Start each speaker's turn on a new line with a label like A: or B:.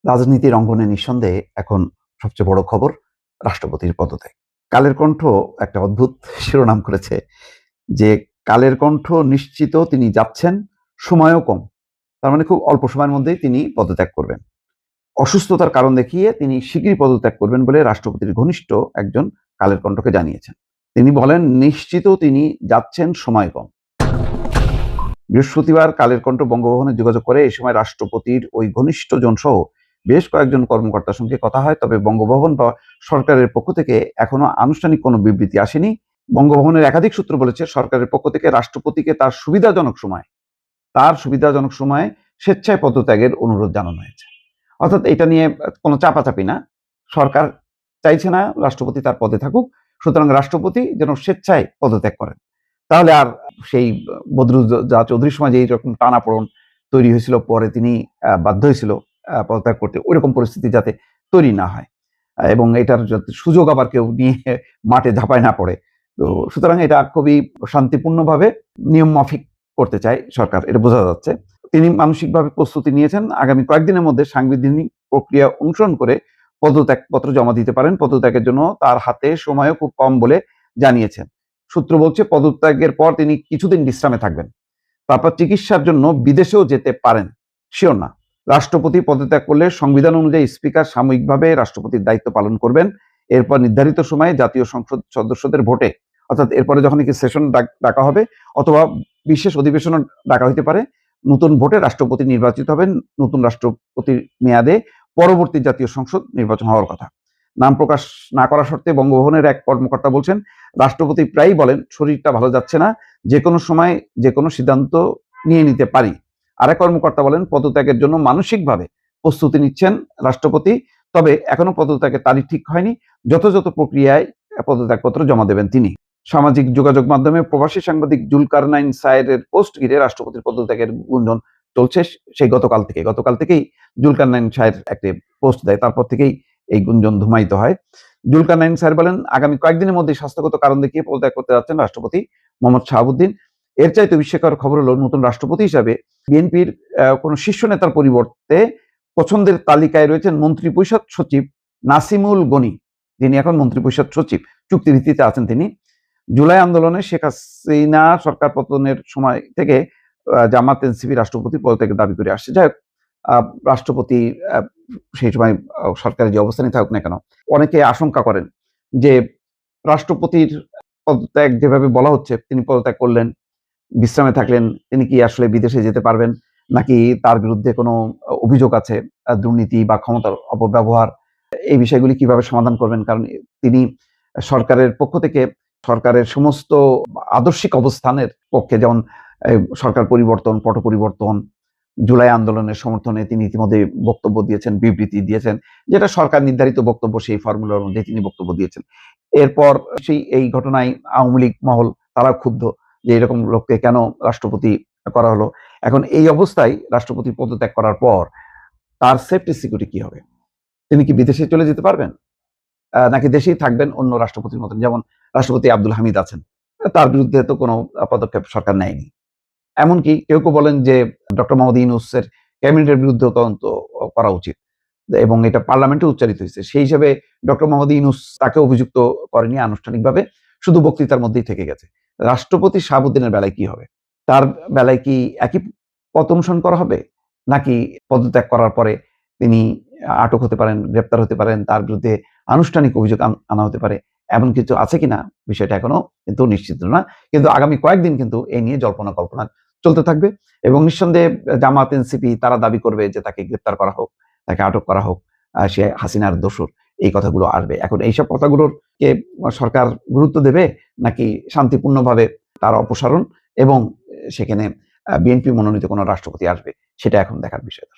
A: রাজনীতির অঙ্গনে নিঃসন্দেহে এখন সবচেয়ে বড় খবর রাষ্ট্রপতির পদত্যাগ। কালের কণ্ঠ একটা অদ্ভুত শিরোনাম করেছে যে কালের কণ্ঠ নিশ্চিত তিনি যাচ্ছেন, সময়ও কম। তার মানে খুব অল্প সময়ের মধ্যেই তিনি পদত্যাগ করবেন। অসুস্থতার কারণ দেখিয়ে তিনি শীঘ্রই পদত্যাগ করবেন বলে রাষ্ট্রপতির ঘনিষ্ঠ একজন কালের কণ্ঠকে জানিয়েছেন। তিনি বলেন, নিশ্চিত তিনি যাচ্ছেন, সময় কম। বৃহস্পতিবার কালের কণ্ঠ বঙ্গভবনে যোগাযোগ করে এই সময় রাষ্ট্রপতির ওই ঘনিষ্ঠজন সহ বেশ কয়েকজন কর্মকর্তার সঙ্গে কথা হয়। তবে বঙ্গভবন বা সরকারের পক্ষ থেকে এখনো আনুষ্ঠানিক কোনো বিবৃতি আসেনি। বঙ্গভবনের একাধিক সূত্র বলেছে, সরকারের পক্ষ থেকে রাষ্ট্রপতিকে তার সুবিধাজনক সময়ে স্বেচ্ছায় পদত্যাগের অনুরোধ জানানো হয়েছে। অর্থাৎ এটা নিয়ে কোনো চাপাচাপি না। সরকার চাইছে না রাষ্ট্রপতি তার পদে থাকুক, সুতরাং রাষ্ট্রপতি যেন স্বেচ্ছায় পদত্যাগ করেন। তাহলে আর সেই বদরুদ্দোজা চৌধুরীর সময় যে এইরকম টানাপোড়েন তৈরি হয়েছিল, পরে তিনি বাধ্য হয়েছিল পদত্যাগ করতে, ওইরকম পরিস্থিতি যাতে তৈরি না হয় এবং এটার যাতে সুযোগ আবার কেউ নিয়ে মাঠে ঝাঁপায় না পড়ে। তো সুতরাং এটা খুবই শান্তিপূর্ণভাবে নিয়ম মাফিক করতে চায় সরকার, এটা বোঝা যাচ্ছে। তিনি মানসিকভাবে প্রস্তুতি নিয়েছেন, আগামী কয়েকদিনের মধ্যে সাংবিধানিক প্রক্রিয়া অনুসরণ করে পদত্যাগপত্র জমা দিতে পারেন। পদত্যাগের জন্য তার হাতে সময়ও খুব কম বলে জানিয়েছেন। সূত্র বলছে, পদত্যাগের পর তিনি কিছুদিন বিশ্রামে থাকবেন, তারপর চিকিৎসার জন্য বিদেশেও যেতে পারেন, শিওর না। রাষ্ট্রপতি পদত্যাগ করলে সংবিধান অনুযায়ী স্পিকার সাময়িকভাবে রাষ্ট্রপতির দায়িত্ব পালন করবেন। এরপর নির্ধারিত সময়ে জাতীয় সংসদ সদস্যদের ভোটে, অর্থাৎ এরপরে যখন কি সেশন ডাকা হবে অথবা বিশেষ অধিবেশন ডাকা হইতে পারে, নতুন ভোটে রাষ্ট্রপতি নির্বাচিত হবেন। নতুন রাষ্ট্রপতির মেয়াদে পরবর্তী জাতীয় সংসদ নির্বাচন হওয়ার কথা। নাম প্রকাশ না করা শর্তে বঙ্গভবনের এক কর্মকর্তা বলছেন, রাষ্ট্রপতি প্রায়ই বলেন শরীরটা ভালো যাচ্ছে না, যে কোনো সময় যে কোনো সিদ্ধান্ত নিয়ে নিতে পারি। আরেক কর্মকর্তা বলেন, পদত্যাগের জন্য মানসিকভাবে প্রস্তুতি নিচ্ছেন রাষ্ট্রপতি, তবে এখনো পদত্যাগের তারিখ ঠিক হয়নি। যথাযথ প্রক্রিয়ায় পদত্যাগপত্র জমা দেবেন তিনি। সামাজিক যোগাযোগ মাধ্যমে প্রবাসী সাংবাদিক জুলকারনাইন সায়েরের পোস্ট ঘিরে রাষ্ট্রপতির পদত্যাগের গুঞ্জন চলছে সেই গতকাল থেকেই জুলকারনাইন সায়ের একটি পোস্ট দেয়, তারপর থেকেই এই গুঞ্জন ধুমায়িত হয়। জুলকারনাইন সায়ের বলেন, আগামী কয়েকদিনের মধ্যে স্বাস্থ্যগত কারণ দেখিয়ে পদত্যাগ করতে যাচ্ছেন রাষ্ট্রপতি মোহাম্মদ শাহাবুদ্দিন। এর চাইতে বিস্ময়কর খবর হলো, নতুন রাষ্ট্রপতি হিসাবে বিএনপির কোন শীর্ষ নেতার পরিবর্তে পছন্দের তালিকায় রয়েছেন মন্ত্রিপরিষদ সচিব নাসিমুল গনি, যিনি এখন মন্ত্রিপরিষদ সচিব, চুক্তিভিত্তিতে আছেন তিনি। জুলাই আন্দোলনে শেখ হাসিনা সরকার পতনের সময় থেকে জামাত এনসিপি রাষ্ট্রপতি পদত্যাগের দাবি করে আসছে। যাই হোক, রাষ্ট্রপতি সেই সময় সরকারের যে অবস্থানে থাকুক না কেন, অনেকে আশঙ্কা করেন যে রাষ্ট্রপতির পদত্যাগ যেভাবে বলা হচ্ছে, তিনি পদত্যাগ করলেন, বিশ্রামে থাকলেন, তিনি কি আসলে বিদেশে যেতে পারবেন, নাকি তার বিরুদ্ধে কোনো অভিযোগ আছে, দুর্নীতি বা ক্ষমতার অপব্যবহার, এই বিষয়গুলি কিভাবে সমাধান করবেন? কারণ তিনি সরকারের পক্ষ থেকে সরকারের সমস্ত আদর্শিক অবস্থানের পক্ষে, যেমন সরকার পরিবর্তন, পট পরিবর্তন, জুলাই আন্দোলনের সমর্থনে তিনি ইতিমধ্যে বক্তব্য দিয়েছেন, বিবৃতি দিয়েছেন, যেটা সরকার নির্ধারিত বক্তব্য, সেই ফর্মুলার মধ্যে তিনি বক্তব্য দিয়েছেন। এরপর এই ঘটনায় আওয়ামী লীগ মহল তারা ক্ষুব্ধ যে এরকম লোককে কেন রাষ্ট্রপতি করা হলো। এখন এই অবস্থায় রাষ্ট্রপতি পদত্যাগ করার পর তার সেফটি সিকিউরিটি কি হবে? তিনি কি বিদেশে চলে যেতে পারবেন, নাকি দেশেই থাকবেন অন্য রাষ্ট্রপতির মতন, যেমন রাষ্ট্রপতি আব্দুল হামিদ আছেন, তার বিরুদ্ধে তো কোনো পদক্ষেপ সরকার নেয়নি। এমনকি কেউ বলেন যে ডক্টর মোহাম্মদ ইউনূসের ক্যাবিনেটের বিরুদ্ধে তদন্ত করা উচিত এবং এটা পার্লামেন্টে উচ্চারিত হয়েছে। সেই হিসেবে ডক্টর মোহাম্মদ ইউনূস তাকে অভিযুক্ত করেনি আনুষ্ঠানিকভাবে, শুধু বক্তৃতার মধ্যেই থেকে গেছে। রাষ্ট্রপতি শাহাবুদ্দিনের বেলায় কি হবে? তার বেলায় কি একই পথ অনুসরণ করা হবে, নাকি পদত্যাগ করার পরে তিনি আটক হতে পারেন, গ্রেপ্তার হতে পারেন, তার বিরুদ্ধে আনুষ্ঠানিক অভিযোগ আনা হতে পারে, এমন কিছু আছে কিনা বিষয়টা এখনো কিন্তু নিশ্চিত না। কিন্তু আগামী কয়েকদিন কিন্তু এই নিয়ে জল্পনা কল্পনা চলতে থাকবে এবং নিঃসন্দেহে জামাত এনসিপি তারা দাবি করবে যে তাকে গ্রেপ্তার করা হোক, তাকে আটক করা হোক, সে হাসিনার দোসর, এই কথাগুলো আসবে। এখন এইসব কথাগুলোর কে সরকার গুরুত্ব দেবে, নাকি শান্তিপূর্ণভাবে তার অপসারণ এবং সেখানে বিএনপি মনোনীত কোনো রাষ্ট্রপতি আসবে, সেটা এখন দেখার বিষয়।